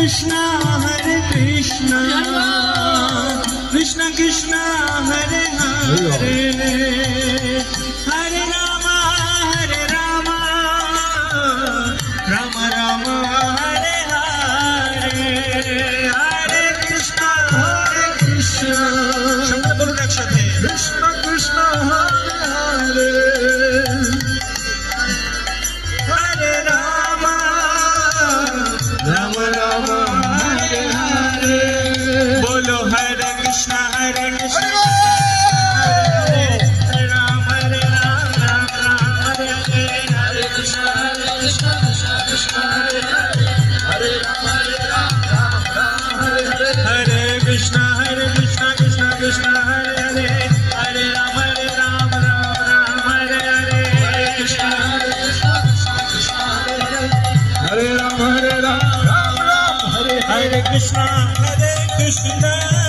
Krishna Hare Krishna Krishna Krishna Hare Hare Hare Rama Rama Rama Hare Hare Hare Krishna সবাই বলুন একসাথে Krishna Krishna Hare Hare Hare Rama Rama Rama Hare Hare bolo Hare Krishna Hare Krishna Hare Rama Hare Rama Rama Hare Hare Krishna Krishna Krishna Hare Hare Hare Rama Hare Rama Rama Hare Hare Krishna Krishna Krishna Hare Hare Hare Rama Hare Rama Rama Hare Hare Krishna Krishna Krishna Hare Hare Hare Rama Hare Rama Rama Hare Hare Krishna Krishna